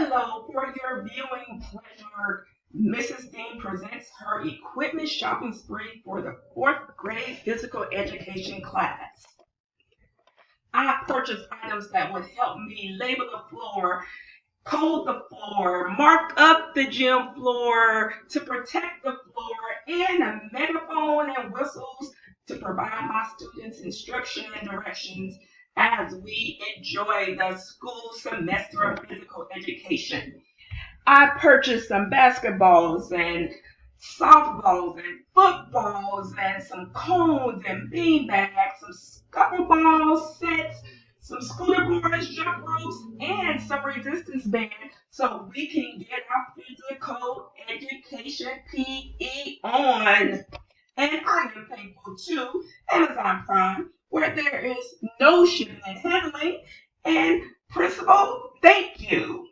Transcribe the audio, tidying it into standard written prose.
Hello, for your viewing pleasure, Mrs. Dean presents her equipment shopping spree for the fourth grade physical education class. I purchased items that would help me label the floor, code the floor, mark up the gym floor to protect the floor, and a megaphone and whistles to provide my students instruction and directions as we enjoy the school semester of physical education. I purchased some basketballs and softballs and footballs and some cones and bean bags, some scuffle sets, some scooter boards, jump ropes, and some resistance bands so we can get our physical education PE on. And I am thankful to Amazon Prime, where there is no shipping and handling. And principal, thank you.